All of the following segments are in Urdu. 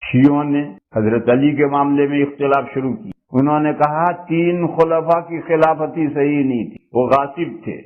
شیعوں نے حضرت علی کے معاملے میں اختلاف شروع کی. انہوں نے کہا 3 خلفاء کی خلافتی صحیح نہیں تھی، وہ غاصب تھے،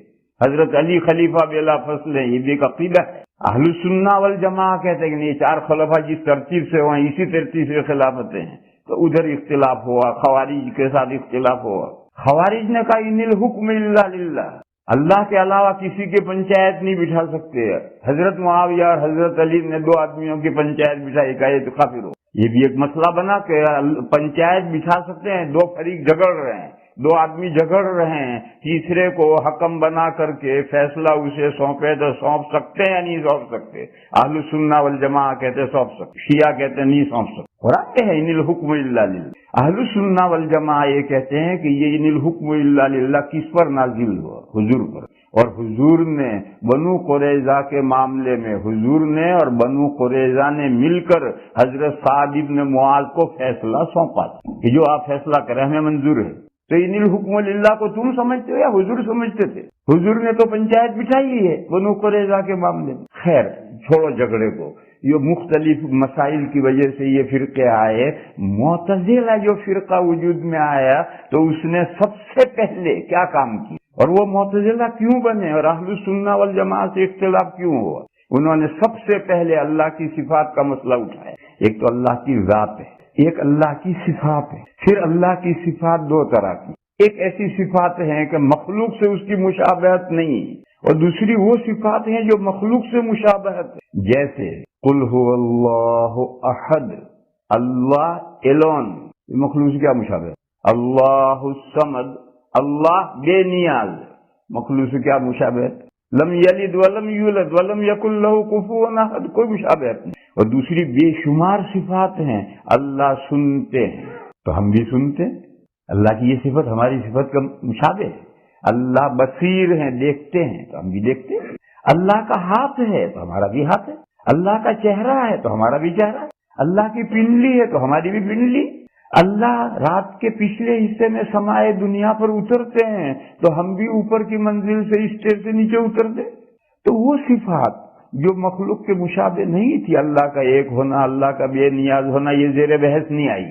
حضرت علی خلیفہ بلا فصل ہیں. یہ بھی ایک عقیدہ ہے. اہل السنہ والجماعہ کہتے ہیں کہ نہیں، 4 خلفاء جس ترتیب سے ہوئے اسی ترتیب سے خلافتیں ہیں. تو ادھر اختلاف ہوا، خوارج کے ساتھ اختلاف ہوا. خوارج نے کہا ان الحکم الا للہ، اللہ کے علاوہ کسی کی پنچایت نہیں بٹھا سکتے. حضرت معاویہ اور حضرت علی نے 2 آدمیوں کی پنچایت بٹھائی، کہا یہ تو کافر ہو. یہ بھی ایک مسئلہ بنا کہ پنچایت بٹھا سکتے ہیں، 2 فریق جھگڑ رہے ہیں، 2 آدمی جھگڑ رہے ہیں، تیسرے کو حکم بنا کر کے فیصلہ اسے سونپے تو سونپ سکتے ہیں یا نہیں سونپ سکتے؟ اہل السنہ والجماعہ کہتے سونپ سکتے، شیعہ کہتے نہیں سونپ سکتے. قرآن کہ ہے ان الحکم الا للہ. اہل السنہ والجماعہ یہ کہتے ہیں کہ یہ ان الحکم الا للہ کس پر نازل ہوا؟ حضور پر. اور حضور نے بنو قریظہ کے معاملے میں حضور نے اور بنو قریظہ نے مل کر حضرت سعد بن معاذ کو فیصلہ سونپا کہ جو آپ فیصلہ کریں ہمیں منظور ہے. تو ان الحکم للہ کو تم سمجھتے ہو یا حضور سمجھتے تھے؟ حضور نے تو پنچایت بٹھائی ہے بنو قریظہ کے معاملے میں. خیر چھوڑو جھگڑے کو. یہ مختلف مسائل کی وجہ سے یہ فرقے آئے. معتزلہ جو فرقہ وجود میں آیا تو اس نے سب سے پہلے کیا کام کیا اور وہ معتزلہ کیوں بنے اور اہل السنہ والجماعہ سے اختلاف کیوں ہوا؟ انہوں نے سب سے پہلے اللہ کی صفات کا مسئلہ اٹھایا. ایک تو اللہ کی ذات ہے، ایک اللہ کی صفات ہے. پھر اللہ کی صفات 2 طرح کی. ایک ایسی صفات ہیں کہ مخلوق سے اس کی مشابہت نہیں، اور دوسری وہ صفات ہیں جو مخلوق سے مشابہت ہے. جیسے قل هو اللہ احد، اللہ الون، مخلوق سے کیا مشابہت؟ اللہ الصمد، اللہ بے نیاز، مخلوق سے کیا مشابہت؟ لم یلد ولم یولد ولم یکن لہ کفوا احد، کوئی مشابہت نہیں. اور دوسری بے شمار صفات ہیں. اللہ سنتے ہیں تو ہم بھی سنتے ہیں، اللہ کی یہ صفت ہماری صفت کا مشابہ ہے. اللہ بصیر ہیں، دیکھتے ہیں تو ہم بھی دیکھتے ہیں. اللہ کا ہاتھ ہے تو ہمارا بھی ہاتھ ہے. اللہ کا چہرہ ہے تو ہمارا بھی چہرہ ہے. اللہ کی پنڈلی ہے تو ہماری بھی پنڈلی. اللہ رات کے پچھلے حصے میں سمائے دنیا پر اترتے ہیں تو ہم بھی اوپر کی منزل سے اسٹیئر سے نیچے اترتے. تو وہ صفات جو مخلوق کے مشابہ نہیں تھی، اللہ کا ایک ہونا، اللہ کا بے نیاز ہونا، یہ زیر بحث نہیں آئی.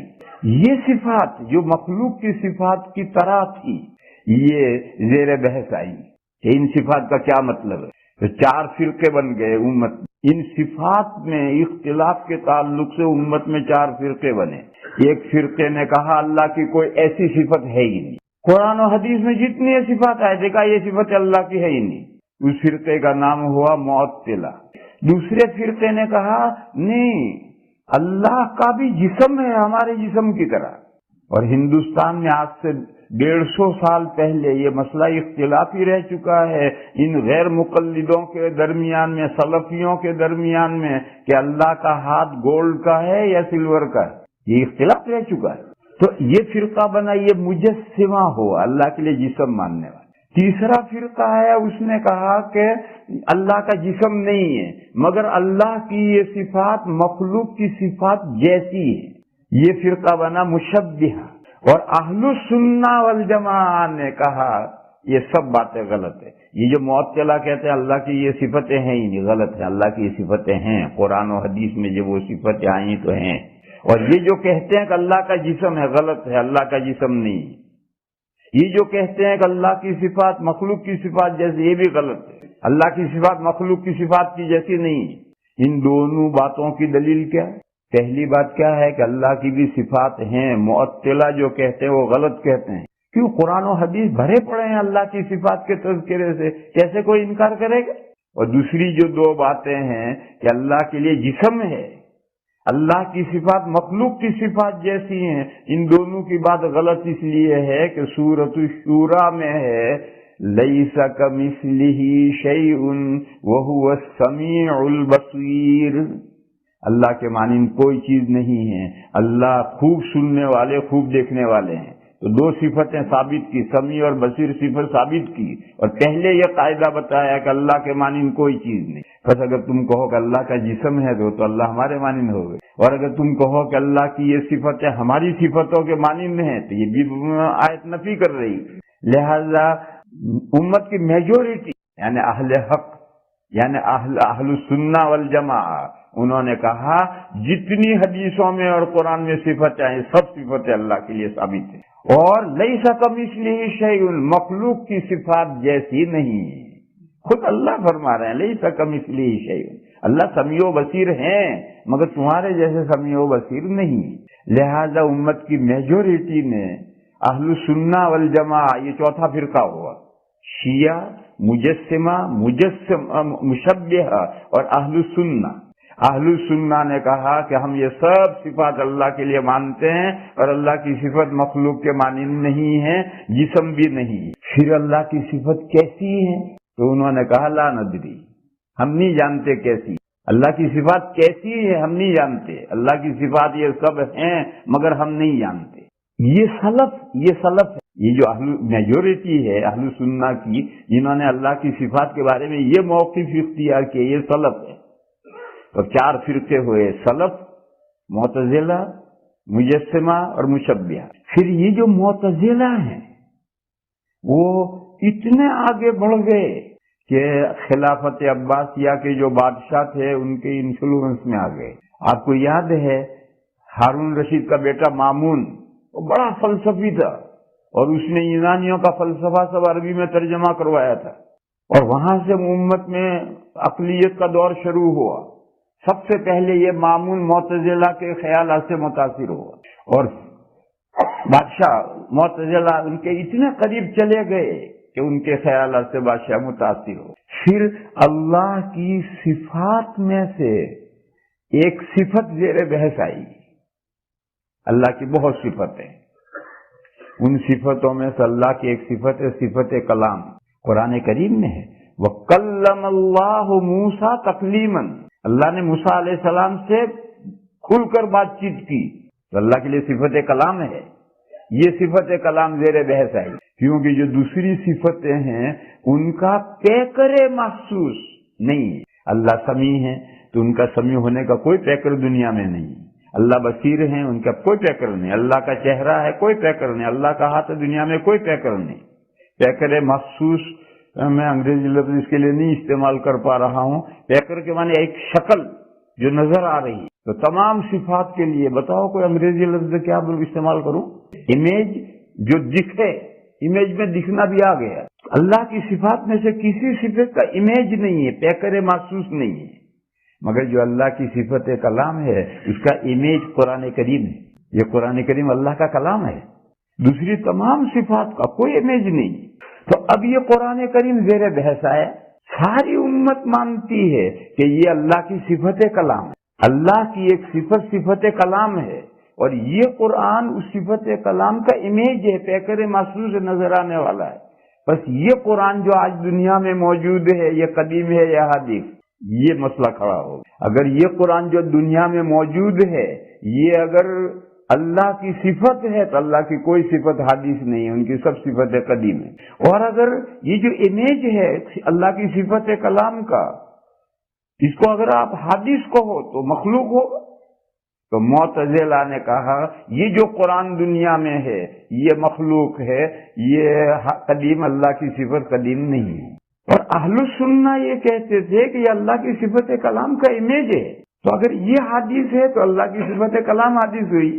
یہ صفات جو مخلوق کی صفات کی طرح تھی یہ زیر بحث آئی کہ ان صفات کا کیا مطلب ہے. تو 4 فرقے بن گئے امت. ان صفات میں اختلاف کے تعلق سے امت میں 4 فرقے بنے. ایک فرقے نے کہا اللہ کی کوئی ایسی صفت ہے ہی نہیں. قرآن و حدیث میں جتنی صفات آئے دیکھا یہ صفت اللہ کی ہے ہی نہیں. اس فرقے کا نام ہوا معطلہ. دوسرے فرقے نے کہا نہیں، اللہ کا بھی جسم ہے ہمارے جسم کی طرح. اور ہندوستان میں آج سے 150 سال پہلے یہ مسئلہ اختلافی رہ چکا ہے ان غیر مقلدوں کے درمیان میں، سلفیوں کے درمیان میں، کہ اللہ کا ہاتھ گولڈ کا ہے یا سلور کا ہے. یہ اختلاف رہ چکا ہے. تو یہ فرقہ بنا یہ مجسمہ ہوا، اللہ کے لیے جسم ماننے والا. تیسرا فرقہ ہے، اس نے کہا کہ اللہ کا جسم نہیں ہے مگر اللہ کی یہ صفات مخلوق کی صفات جیسی ہے. یہ فرقہ بنا مشبہہ. اور اہل السنہ والجماعہ نے کہا یہ سب باتیں غلط ہے. یہ جو معطلہ کہتے ہیں اللہ کی یہ صفتیں ہیں ہی نہیں، غلط ہے. اللہ کی یہ صفتیں ہیں، قرآن و حدیث میں جو وہ صفتیں آئی تو ہیں. اور یہ جو کہتے ہیں کہ اللہ کا جسم ہے، غلط ہے، اللہ کا جسم نہیں. یہ جو کہتے ہیں کہ اللہ کی صفات مخلوق کی صفات جیسی، یہ بھی غلط ہے. اللہ کی صفات مخلوق کی صفات کی جیسی نہیں. ان دونوں باتوں کی دلیل کیا ہے؟ پہلی بات کیا ہے کہ اللہ کی بھی صفات ہیں. معطلہ جو کہتے ہیں وہ غلط کہتے ہیں. کیوں؟ قرآن و حدیث بھرے پڑے ہیں اللہ کی صفات کے تذکرے سے، کیسے کوئی انکار کرے گا؟ اور دوسری جو 2 باتیں ہیں کہ اللہ کے لیے جسم ہے، اللہ کی صفات مخلوق کی صفات جیسی ہیں، ان دونوں کی بات غلط اس لیے ہے کہ سورۃ الشورى میں ہے لیس کمثلہ شیء وہو السمیع البصیر. اللہ کے مانند کوئی چیز نہیں ہے، اللہ خوب سننے والے، خوب دیکھنے والے ہیں. تو 2 صفتیں ثابت کی، سمیع اور بصیر صفت ثابت کی. اور پہلے یہ قاعدہ بتایا کہ اللہ کے مانند کوئی چیز نہیں. بس اگر تم کہو کہ اللہ کا جسم ہے تو اللہ ہمارے مانند ہو گئے. اور اگر تم کہو کہ اللہ کی یہ صفتیں ہماری صفتوں کے مانند ہیں تو یہ بھی آیت نفی کر رہی. لہذا امت کی میجورٹی یعنی اہل حق یعنی اہل سنہ والجماع، انہوں نے کہا جتنی حدیثوں میں اور قرآن میں صفتیں ہیں سب صفتیں اللہ کے لیے ثابت ہیں، اور لیس کمثلہ شیء، مخلوق کی صفات جیسی نہیں۔ خود اللہ فرما رہے ہیں لیس کمثلہ شیء، اللہ سمیع و بصیر ہیں مگر تمہارے جیسے سمیع و بصیر نہیں۔ لہذا امت کی میجورٹی نے اہل سنہ والجماع، یہ چوتھا فرقہ ہوا، شیعہ، مجسمہ، مشبہہ اور اہل سنہ۔ اہل سنہ نے کہا کہ ہم یہ سب صفات اللہ کے لیے مانتے ہیں اور اللہ کی صفت مخلوق کے مانند نہیں ہے، جسم بھی نہیں۔ پھر اللہ کی صفت کیسی ہے؟ تو انہوں نے کہا لا ندری، ہم نہیں جانتے کیسی، اللہ کی صفات کیسی ہے ہم نہیں جانتے، اللہ کی صفات یہ سب ہیں مگر ہم نہیں جانتے۔ یہ سلف ہے، یہ جو میجورٹی ہے اہل سنہ کی، جنہوں نے اللہ کی صفات کے بارے میں یہ موقف اختیار کیا، یہ سلف ہے۔ تو چار فرقے ہوئے، سلف، معتزلہ، مجسمہ اور مشبہہ۔ پھر یہ جو معتزلہ ہیں وہ اتنے آگے بڑھ گئے کہ خلافت عباسیہ کے جو بادشاہ تھے ان کے انفلوئنس میں آ گئے۔ آپ کو یاد ہے ہارون رشید کا بیٹا مامون، وہ بڑا فلسفی تھا اور اس نے یونانیوں کا فلسفہ سب عربی میں ترجمہ کروایا تھا، اور وہاں سے امت میں عقلیت کا دور شروع ہوا۔ سب سے پہلے یہ مامون معتزلہ کے خیالات سے متاثر ہوا، اور بادشاہ معتزلہ ان کے اتنے قریب چلے گئے کہ ان کے خیالات سے بادشاہ متاثر ہو۔ پھر اللہ کی صفات میں سے ایک صفت زیر بحث آئی۔ اللہ کی بہت صفتیں، ان صفتوں میں سے اللہ کی ایک صفت ہے صفت کلام، قرآن کریم میں ہے وَكَلَّمَ اللَّهُ مُوسَىٰ تَكْلِيمًا، اللہ نے موسیٰ علیہ السلام سے کھل کر بات چیت کی، تو اللہ کے لیے صفت کلام ہے۔ یہ صفت کلام زیر بحث آئی کیونکہ جو دوسری صفتیں ہیں ان کا پیکر محسوس نہیں ہے۔ اللہ سمیع ہے تو ان کا سمیع ہونے کا کوئی پیکر دنیا میں نہیں، اللہ بصیر ہیں ان کا کوئی پیکر نہیں، اللہ کا چہرہ ہے کوئی پیکر نہیں، اللہ کا ہاتھ دنیا میں کوئی پیکر نہیں۔ پیکر محسوس میں انگریزی لفظ اس کے لیے نہیں استعمال کر پا رہا ہوں، پیکر کے معنی ایک شکل جو نظر آ رہی ہے۔ تو تمام صفات کے لیے بتاؤ کوئی انگریزی لفظ کیا استعمال کروں؟ امیج، جو دکھے، امیج میں دکھنا بھی آ گیا۔ اللہ کی صفات میں سے کسی صفت کا امیج نہیں ہے، پیکر محسوس نہیں ہے، مگر جو اللہ کی صفت کلام ہے اس کا امیج قرآن کریم ہے۔ یہ قرآن کریم اللہ کا کلام ہے، دوسری تمام صفات کا کوئی امیج نہیں۔ تو اب یہ قرآن کریم زیر بحث ہے، ساری امت مانتی ہے کہ یہ اللہ کی صفت کلام ہے، اللہ کی ایک صفت کلام ہے، اور یہ قرآن اس صفت کلام کا امیج ہے، پیکر محسوس نظر آنے والا ہے۔ بس یہ قرآن جو آج دنیا میں موجود ہے یہ قدیم ہے یا حدیث، یہ مسئلہ کھڑا ہوگا۔ اگر یہ قرآن جو دنیا میں موجود ہے یہ اگر اللہ کی صفت ہے تو اللہ کی کوئی صفت حدیث نہیں ہے، ان کی سب صفت قدیم ہے۔ اور اگر یہ جو امیج ہے اللہ کی صفت کلام کا، اس کو اگر آپ حدیث کہو تو مخلوق ہوگا۔ تو معتزلہ نے کہا یہ جو قرآن دنیا میں ہے یہ مخلوق ہے، یہ قدیم، اللہ کی صفت قدیم نہیں ہے۔ اور اہل سنہ یہ کہتے تھے کہ یہ اللہ کی صفت کلام کا امیج ہے، تو اگر یہ حدیث ہے تو اللہ کی صفت کلام حدیث ہوئی،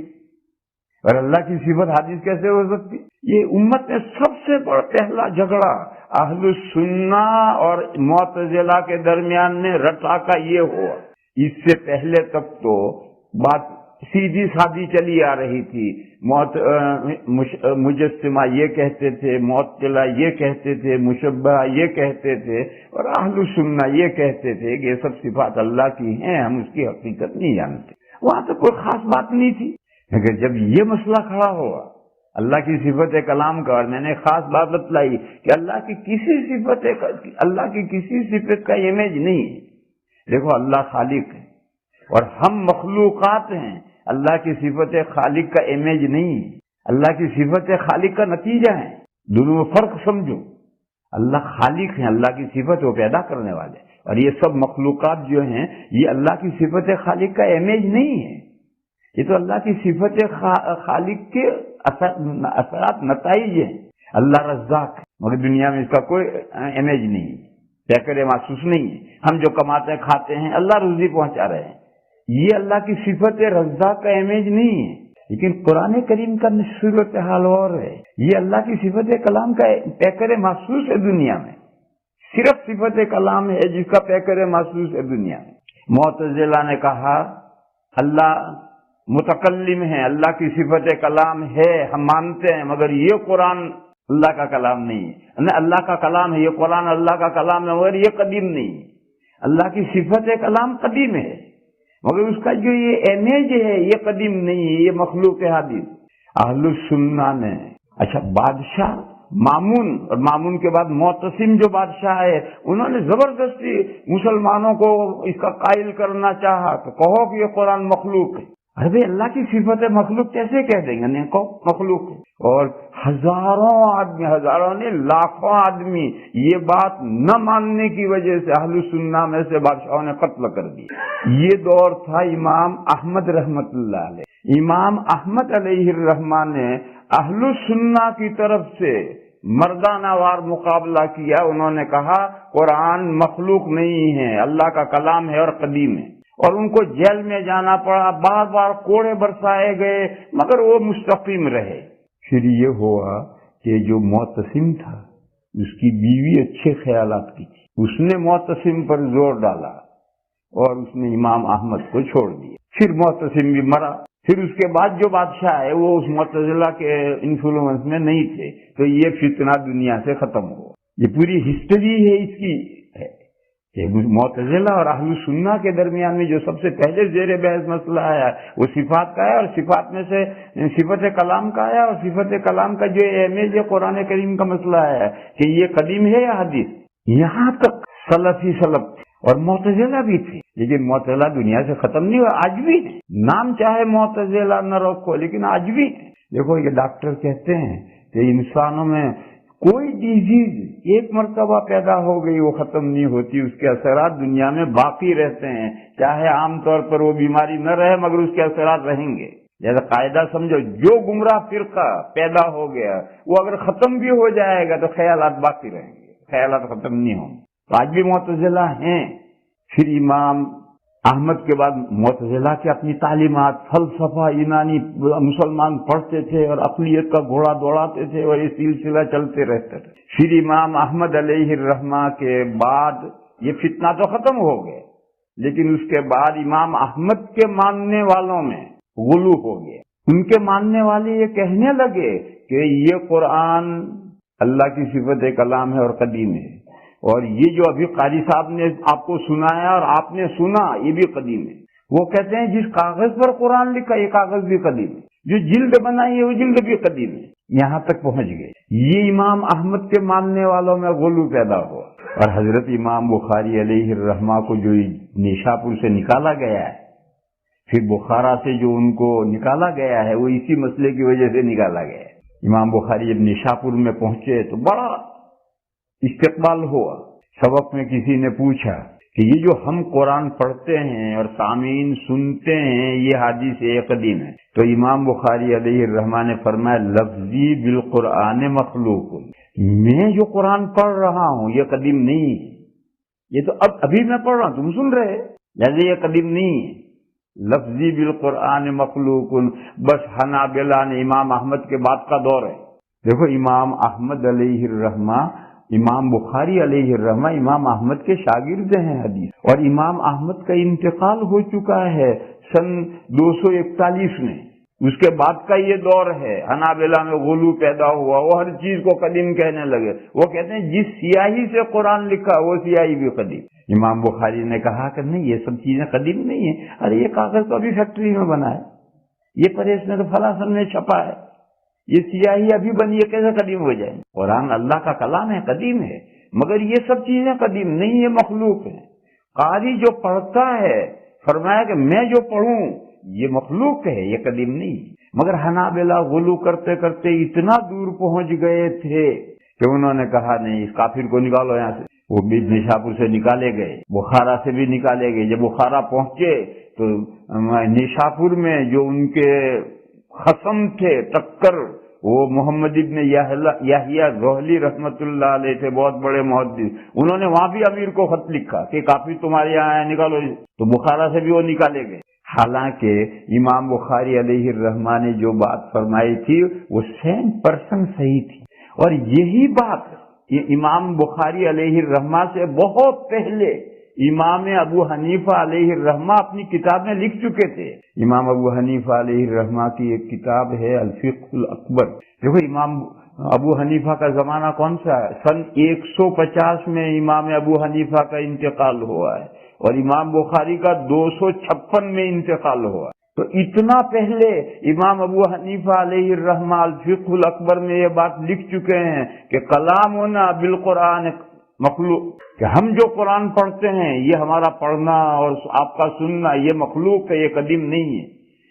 اور اللہ کی صفت حدیث کیسے ہو سکتی؟ یہ امت میں سب سے بڑا پہلا جھگڑا اہل سنہ اور معتزلہ کے درمیان میں رٹا کا یہ ہوا۔ اس سے پہلے تک تو بات سیدھی سادھی چلی آ رہی تھی، مجسمہ یہ کہتے تھے، معطلہ یہ کہتے تھے، مشبہہ یہ کہتے تھے، اور اہل سنہ یہ کہتے تھے کہ یہ سب صفات اللہ کی ہیں، ہم اس کی حقیقت نہیں جانتے۔ وہاں تو کوئی خاص بات نہیں تھی، لیکن جب یہ مسئلہ کھڑا ہوا اللہ کی صفت کلام کا، اور میں نے خاص بات بتلائی کہ اللہ کی کسی صفت کا امیج نہیں ہے۔ دیکھو اللہ خالق ہے اور ہم مخلوقات ہیں، اللہ کی صفت خالق کا امیج نہیں ہے، اللہ کی صفت خالق کا نتیجہ ہے۔ دونوں میں فرق سمجھو، اللہ خالق ہیں، اللہ کی صفت وہ پیدا کرنے والے، اور یہ سب مخلوقات جو ہیں یہ اللہ کی صفت خالق کا امیج نہیں ہے، یہ تو اللہ کی صفت خالق کے اثرات، نتائج ہیں۔ اللہ رزاق ہے مگر دنیا میں اس کا کوئی امیج نہیں ہے، پیکر محسوس نہیں ہے. ہم جو کماتے ہیں کھاتے ہیں اللہ روزی پہنچا رہے ہیں, یہ اللہ کی صفت رزاق کا امیج نہیں ہے. لیکن قرآن کریم کا صورت حال اور ہے, یہ اللہ کی صفت کلام کا پیکر محسوس ہے دنیا میں, صرف صفت کلام ہے جس کا پیکر محسوس ہے دنیا میں. معتزلہ نے کہا اللہ متکلم ہے, اللہ کی صفت کلام ہے, ہم مانتے ہیں, مگر یہ قرآن اللہ کا کلام نہیں ہے. اللہ کا کلام ہے, یہ قرآن اللہ کا کلام ہے, مگر یہ قدیم نہیں ہے. اللہ کی صفت کلام قدیم ہے, مگر اس کا جو یہ امیج ہے یہ قدیم نہیں ہے, یہ مخلوق حادث. اہل السنہ نے اچھا بادشاہ مامون, اور مامون کے بعد معتصم جو بادشاہ ہے, انہوں نے زبردستی مسلمانوں کو اس کا قائل کرنا چاہا کہ کہو کہ یہ قرآن مخلوق ہے. ارے بھائی اللہ کی صفت مخلوق کیسے کہہ دیں گے, نہیں کہو مخلوق ہے. اور ہزاروں آدمی, ہزاروں نے لاکھوں آدمی یہ بات نہ ماننے کی وجہ سے اہل السنہ میں سے بادشاہوں نے قتل کر دیا. یہ دور تھا امام احمد رحمت اللہ علیہ. امام احمد علیہ الرحمہ نے اہل السنہ کی طرف سے مردانہ وار مقابلہ کیا. انہوں نے کہا قرآن مخلوق نہیں ہے, اللہ کا کلام ہے اور قدیم ہے. اور ان کو جیل میں جانا پڑا, بار بار کوڑے برسائے گئے, مگر وہ مستقیم رہے. پھر یہ ہوا کہ جو معتصم تھا اس کی بیوی اچھے خیالات کی تھی, اس نے معتصم پر زور ڈالا اور اس نے امام احمد کو چھوڑ دیا. پھر معتصم بھی مرا. پھر اس کے بعد جو بادشاہ ہے وہ اس معتزلہ کے انفلوئنس میں نہیں تھے, تو یہ فتنہ دنیا سے ختم ہوا. یہ پوری ہسٹری ہے اس کی ہے کہ معتزلہ اور اہل سنہ کے درمیان میں جو سب سے پہلے زیر بحث مسئلہ آیا وہ صفات کا ہے, اور صفات میں سے صفت کلام کا آیا, اور صفت کلام کا جو امیج ہے قرآن کریم کا مسئلہ آیا کہ یہ قدیم ہے یا حدیث. یہاں تک سلفی سلف اور معتزلہ بھی تھی, لیکن معتزلہ دنیا سے ختم نہیں ہوا, آج بھی ہے. نام چاہے معتزلہ نہ رکھو لیکن آج بھی ہے. دیکھو یہ ڈاکٹر کہتے ہیں کہ انسانوں میں کوئی ڈیزیز ایک مرتبہ پیدا ہو گئی وہ ختم نہیں ہوتی, اس کے اثرات دنیا میں باقی رہتے ہیں, چاہے عام طور پر وہ بیماری نہ رہے مگر اس کے اثرات رہیں گے. جیسا قاعدہ سمجھو, جو گمراہ فرقہ پیدا ہو گیا وہ اگر ختم بھی ہو جائے گا تو خیالات باقی رہیں گے, خیالات ختم نہیں ہوں گے. تو آج بھی معتزلہ ہیں. پھر امام احمد کے بعد معتزلہ کی اپنی تعلیمات, فلسفہ یونانی مسلمان پڑھتے تھے اور عقلیت کا گھوڑا دوڑاتے تھے, اور یہ سلسلہ چلتے رہتے تھے. پھر امام احمد علیہ الرحمہ کے بعد یہ فتنہ تو ختم ہو گئے, لیکن اس کے بعد امام احمد کے ماننے والوں میں غلو ہو گیا. ان کے ماننے والے یہ کہنے لگے کہ یہ قرآن اللہ کی صفت کلام ہے اور قدیم ہے, اور یہ جو ابھی قاری صاحب نے آپ کو سنایا اور آپ نے سنا یہ بھی قدیم ہے. وہ کہتے ہیں جس کاغذ پر قرآن لکھا یہ کاغذ بھی قدیم ہے, جو جلد بنائی ہے وہ جلد بھی قدیم ہے. یہاں تک پہنچ گئے. یہ امام احمد کے ماننے والوں میں غلو پیدا ہوا. اور حضرت امام بخاری علیہ الرحمہ کو جو نیشاپور سے نکالا گیا ہے, پھر بخارا سے جو ان کو نکالا گیا ہے وہ اسی مسئلے کی وجہ سے نکالا گیا ہے. امام بخاری جب نیشاپور میں پہنچے تو بڑا استقبال ہوا. سبق میں کسی نے پوچھا کہ یہ جو ہم قرآن پڑھتے ہیں اور سامعین سنتے ہیں یہ حدیث قدیم ہے, تو امام بخاری علیہ الرحمہ نے فرمایا لفظی بالقرآن مخلوق, میں جو قرآن پڑھ رہا ہوں یہ قدیم نہیں ہے, یہ تو ابھی میں پڑھ رہا ہوں تم سن رہے, جیسے یہ قدیم نہیں ہے. لفظی بالقرآن مخلوق. بس حنابلہ نے امام احمد کے بعد کا دور ہے. دیکھو امام احمد علیہ الرحمہ, امام بخاری علیہ الرحمہ امام احمد کے شاگرد ہیں حدیث, اور امام احمد کا انتقال ہو چکا ہے سن 241 میں. اس کے بعد کا یہ دور ہے. حنابلہ میں غلو پیدا ہوا, وہ ہر چیز کو قدیم کہنے لگے. وہ کہتے ہیں جس سیاہی سے قرآن لکھا وہ سیاہی بھی قدیم. امام بخاری نے کہا کہ نہیں یہ سب چیزیں قدیم نہیں ہیں. ارے یہ کاغذ تو ابھی فیکٹری میں بنا ہے, یہ پریس میں تو فلاں سن میں چھپا ہے, یہ سیاہی ابھی بنی ہے, کیسے قدیم ہو جائیں. قرآن اللہ کا کلام ہے, قدیم ہے, مگر یہ سب چیزیں قدیم نہیں, یہ مخلوق ہیں. قاری جو پڑھتا ہے فرمایا کہ میں جو پڑھوں یہ مخلوق ہے, یہ قدیم نہیں. مگر حنابلہ غلو کرتے کرتے اتنا دور پہنچ گئے تھے کہ انہوں نے کہا نہیں اس کافر کو نکالو یہاں سے. وہ بھی نیشاپور سے نکالے گئے, بخارا سے بھی نکالے گئے. جب بخارا پہنچے تو نیشاپور میں جو ان کے خصم تھے ٹکر, وہ محمد ابن یحییٰ ذوہلی رحمت اللہ علیہ تھے، بہت بڑے محدث، انہوں نے وہاں بھی امیر کو خط لکھا کہ کافی تمہارے یہاں ہے، نکالو، تو بخارا سے بھی وہ نکالے گئے۔ حالانکہ امام بخاری علیہ الرحمہ نے جو بات فرمائی تھی وہ 100% صحیح تھی، اور یہی بات امام بخاری علیہ الرحمہ سے بہت پہلے امام ابو حنیفہ علیہ الرحمہ اپنی کتاب میں لکھ چکے تھے۔ امام ابو حنیفہ علیہ الرحمہ کی ایک کتاب ہے الفقہ الاکبر۔ دیکھو امام ابو حنیفہ کا زمانہ کون سا ہے؟ سن 150 میں امام ابو حنیفہ کا انتقال ہوا ہے، اور امام بخاری کا 256 میں انتقال ہوا۔ تو اتنا پہلے امام ابو حنیفہ علیہ الرحمہ الفقہ الاکبر میں یہ بات لکھ چکے ہیں کہ کلامنا بالقرآن مخلوق، کہ ہم جو قرآن پڑھتے ہیں یہ ہمارا پڑھنا اور آپ کا سننا یہ مخلوق ہے، یہ قدیم نہیں ہے،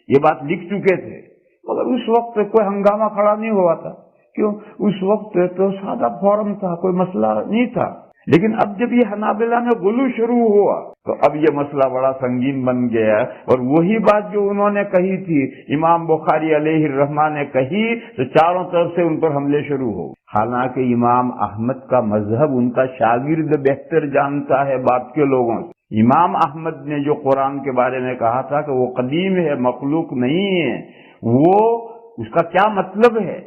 یہ بات لکھ چکے تھے۔ مگر اس وقت کوئی ہنگامہ کھڑا نہیں ہوا تھا، کیوں؟ اس وقت تو سادہ فورم تھا، کوئی مسئلہ نہیں تھا۔ لیکن اب جب یہ حنابلہ میں غلو شروع ہوا تو اب یہ مسئلہ بڑا سنگین بن گیا، اور وہی بات جو انہوں نے کہی تھی امام بخاری علیہ الرحمہ نے کہی تو چاروں طرف سے ان پر حملے شروع ہو۔ حالانکہ امام احمد کا مذہب ان کا شاگرد بہتر جانتا ہے بعد کے لوگوں سے۔ امام احمد نے جو قرآن کے بارے میں کہا تھا کہ وہ قدیم ہے، مخلوق نہیں ہے، وہ اس کا کیا مطلب ہے،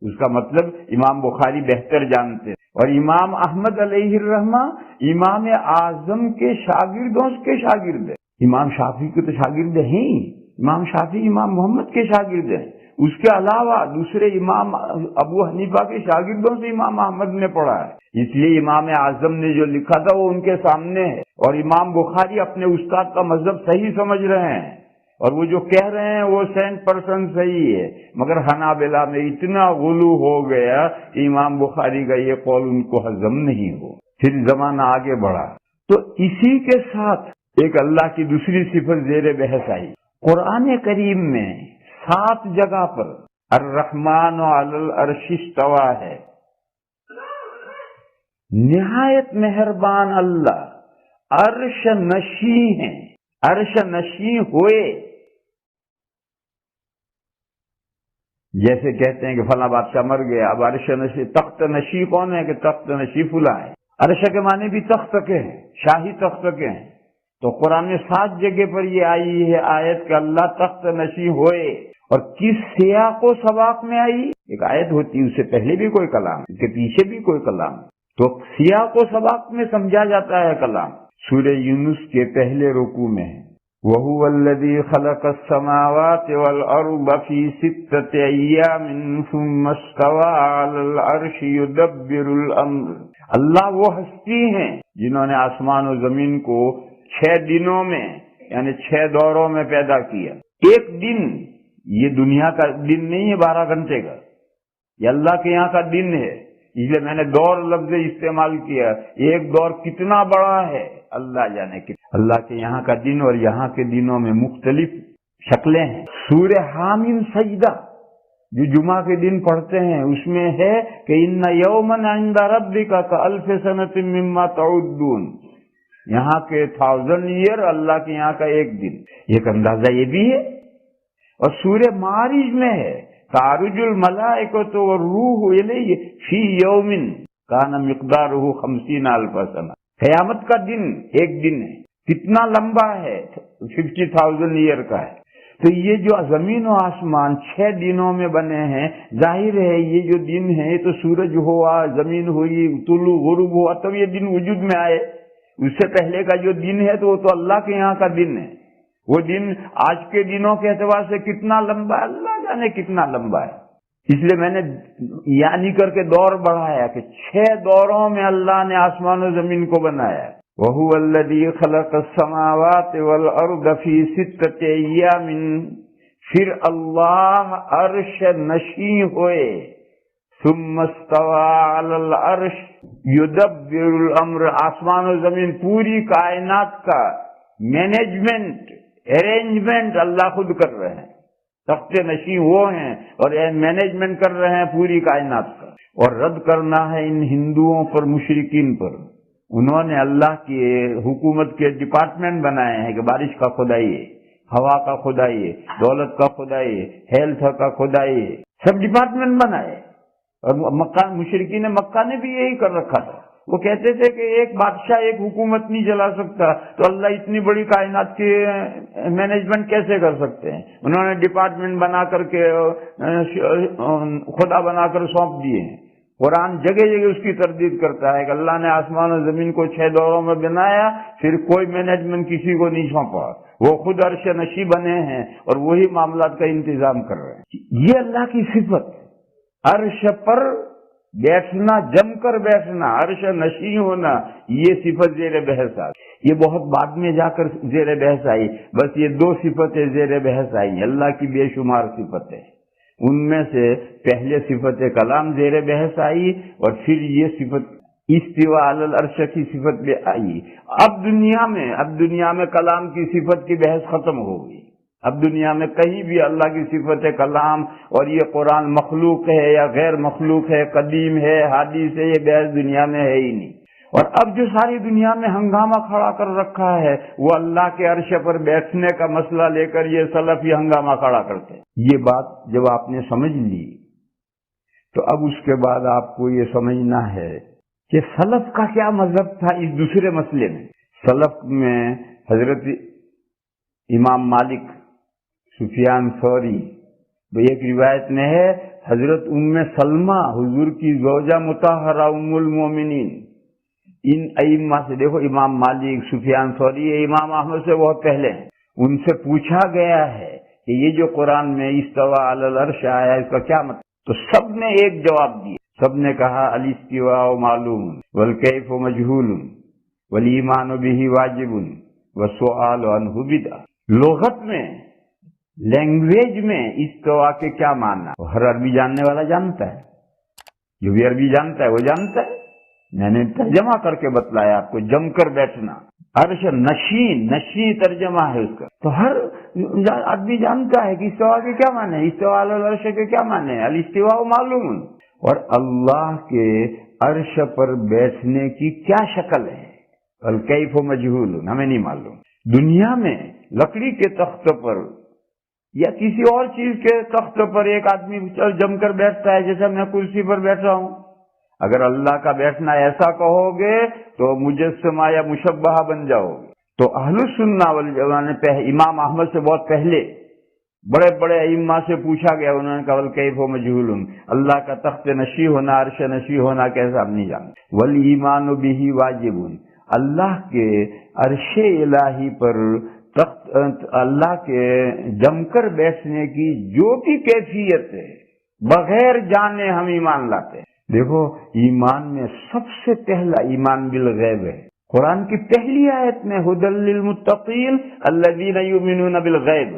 اس کا مطلب امام بخاری بہتر جانتے ہیں۔ اور امام احمد علیہ الرحمہ امام اعظم کے شاگردوں کے شاگرد ہیں۔ امام شافعی کے تو شاگرد ہیں، امام شافعی امام محمد کے شاگرد ہیں، اس کے علاوہ دوسرے امام ابو حنیفہ کے شاگردوں سے امام احمد نے پڑھا ہے، اس لیے امام اعظم نے جو لکھا تھا وہ ان کے سامنے ہے، اور امام بخاری اپنے استاد کا مذہب صحیح سمجھ رہے ہیں، اور وہ جو کہہ رہے ہیں وہ 100% صحیح ہے۔ مگر حنابلہ میں اتنا غلو ہو گیا کہ امام بخاری کا یہ قول ان کو ہضم نہیں ہو۔ پھر زمانہ آگے بڑھا تو اسی کے ساتھ ایک اللہ کی دوسری صفت زیر بحث آئی۔ قرآن کریم میں 7 جگہ پر الرحمن علی العرش استویٰ ہے، نہایت مہربان اللہ عرش نشین ہیں، عرش نشین ہوئے۔ جیسے کہتے ہیں کہ فلاں بادشاہ مر گیا، اب عرش نشین، تخت نشین کون ہے کہ تخت نشین فلاں ہے۔ عرش کے معنی بھی تخت کے ہیں، شاہی تخت کے ہیں۔ تو قرآن میں 7 جگہ پر یہ آئی ہے آیت کہ اللہ تخت نشین ہوئے، اور کس سیاق و سباق میں آئی؟ ایک آیت ہوتی ہے، اس سے پہلے بھی کوئی کلام، اس کے پیچھے بھی کوئی کلام، تو سیاق و سباق میں سمجھا جاتا ہے کلام۔ سورہ یونس کے پہلے رکوع میں ہے وَهُوَ الَّذِي خَلَقَ السَّمَاوَاتِ وَالْأَرْضَ فِي سِتَّةِ أَيَّامٍ ثُمَّ اسْتَوَىٰ عَلَى الْعَرْشِ يُدَبِّرُ الْأَمْرَ۔ اللہ وہ ہستی ہیں جنہوں نے آسمان و زمین کو 6 دنوں میں یعنی 6 دوروں میں پیدا کیا۔ ایک دن، یہ دنیا کا دن نہیں ہے 12 گھنٹے کا، یہ اللہ کے یہاں کا دن ہے، اس لیے میں نے دور لفظ استعمال کیا۔ ایک دور کتنا بڑا ہے اللہ جانے کہ اللہ کے یہاں کا دن اور یہاں کے دنوں میں مختلف شکلیں ہیں۔ سورہ حامیم سجدہ جو جمعہ کے دن پڑھتے ہیں اس میں ہے کہ ان یوما عند ربک کالف سنۃ مما تعدون، یہاں کے 1000 ایئر اللہ کے یہاں کا ایک دن، ایک اندازہ یہ بھی ہے۔ اور سورہ معارج میں ہے تعرج الملائکۃ والروح الیہ فی یوم کان مقدارہ 50,000 سنہ، قیامت کا دن ایک دن ہے، کتنا لمبا ہے؟ 50,000 ایئر کا ہے۔ تو یہ جو زمین و آسمان 6 دنوں میں بنے ہیں، ظاہر ہے یہ جو دن ہے تو سورج ہوا، زمین ہوئی، طلوع غروب ہوا تب یہ دن وجود میں آئے۔ اس سے پہلے کا جو دن ہے تو وہ تو اللہ کے یہاں کا دن ہے۔ وہ دن آج کے دنوں کے اعتبار سے کتنا لمبا ہے، اللہ جانے کتنا لمبا ہے۔ اس لیے میں نے یعنی کر کے دور بڑھایا کہ 6 دوروں میں اللہ نے آسمان و زمین کو بنایا۔ وَهُوَ الَّذِي خَلَقَ السَّمَاوَاتِ وَالْأَرْضَ فِي سِتَّةِ أَيَّامٍ، پھر اللہ عرش نشین ہوئے، ثُمَّ اسْتَوَىٰ عَلَى الْعَرْشِ يُدَبِّرُ الْأَمْرَ، آسمان و زمین پوری کائنات کا مینجمنٹ، ارینجمنٹ اللہ خود کر رہے ہیں، تخت نشین وہ ہیں اور مینجمنٹ کر رہے ہیں پوری کائنات کا۔ اور رد کرنا ہے ان ہندوؤں پر، مشرکین پر، انہوں نے اللہ کی حکومت کے ڈپارٹمنٹ بنائے ہیں کہ بارش کا خدائی ہے، ہوا کا خدائی ہے، دولت کا خدائی ہے، ہیلتھ کا خدائی ہے، سب ڈپارٹمنٹ بنائے، اور مکہ مشرکین مکہ نے بھی یہی کر رکھا تھا۔ وہ کہتے تھے کہ ایک بادشاہ ایک حکومت نہیں چلا سکتا، تو اللہ اتنی بڑی کائنات کی مینجمنٹ کیسے کر سکتے ہیں؟ انہوں نے ڈپارٹمنٹ بنا کر کے خدا بنا کر سونپ دیے ہیں۔ قرآن جگہ جگہ اس کی تردید کرتا ہے کہ اللہ نے آسمان و زمین کو 6 دوروں میں بنایا، پھر کوئی مینجمنٹ کسی کو نہیں سونپا، وہ خود عرش نشی بنے ہیں اور وہی معاملات کا انتظام کر رہے ہیں۔ یہ اللہ کی صفت، عرش پر بیٹھنا، جم کر بیٹھنا، عرش نشین ہونا، یہ صفت زیر بحث آئی۔ یہ بہت بعد میں جا کر زیر بحث آئی، بس یہ 2 صفتیں زیر بحث آئی۔ اللہ کی بے شمار صفتیں، ان میں سے پہلے صفت کلام زیر بحث آئی، اور پھر یہ صفت استوا علی العرش کی صفت بھی آئی۔ اب دنیا میں کلام کی صفت کی بحث ختم ہو گئی۔ اب دنیا میں کہیں بھی اللہ کی صفت کلام اور یہ قرآن مخلوق ہے یا غیر مخلوق ہے، قدیم ہے، حادث ہے، یہ بحث دنیا میں ہے ہی نہیں۔ اور اب جو ساری دنیا میں ہنگامہ کھڑا کر رکھا ہے، وہ اللہ کے عرش پر بیٹھنے کا مسئلہ لے کر یہ سلف یہ ہنگامہ کھڑا کرتے ہیں۔ یہ بات جب آپ نے سمجھ لی تو اب اس کے بعد آپ کو یہ سمجھنا ہے کہ سلف کا کیا مذہب تھا اس دوسرے مسئلے میں۔ سلف میں حضرت امام مالک، سفیان ثوری، ایک روایت میں ہے حضرت ام سلمہ حضور کی زوجہ مطہرہ ام المومنین، ان ائمہ سے، دیکھو امام مالک، سفیان ثوری، یہ امام احمد سے بہت پہلے ہیں، ان سے پوچھا گیا ہے کہ یہ جو قرآن میں استوا علی العرش آیا اس کا کیا مطلب؟ تو سب نے ایک جواب دیا، سب نے کہا الاستواء معلوم والکیف مجہول والایمان بہ واجب والسؤال عنہ بدعہ۔ لغت میں، لینگویج میں استوا کے کیا معنی ہر عربی جاننے والا جانتا ہے، جو بھی عربی جانتا ہے وہ جانتا ہے۔ میں نے ترجمہ کر کے بتلایا آپ کو، جم کر بیٹھنا، عرش نشین، نشین ترجمہ ہے اس کا، تو ہر آدمی جانتا ہے کہ استوا کے کیا معنی ہے، استوا علی العرش کے کیا معنی ہے، الاستواء معلوم، اور اللہ کے عرش پر بیٹھنے کی کیا شکل ہے، الکیف مجہول، ہمیں نہیں معلوم۔ دنیا میں لکڑی کے تخت پر یا کسی اور چیز کے تخت پر ایک آدمی جم کر بیٹھتا ہے، جیسے میں کرسی پر بیٹھا ہوں۔ اگر اللہ کا بیٹھنا ایسا کہو گے تو مجسمہ یا مشبہ بن جاؤ گے۔ تو اہل السنہ والجماعہ نے امام احمد سے بہت پہلے بڑے بڑے ائمہ سے پوچھا گیا، انہوں نے کہا والکیف مجہول، اللہ کا تخت نشی ہونا، عرش نشی ہونا کیسا ہم نہیں جانتے۔ والایمان بہ واجب، اللہ کے عرش الہی پر اللہ کے جم کر بیٹھنے کی جو بھی کیفیت ہے، بغیر جانے ہم ایمان لاتے ہیں۔ دیکھو ایمان میں سب سے پہلا ایمان بالغیب ہے۔ قرآن کی پہلی آیت میں ھدی للمتقین الذین یؤمنون بالغیب،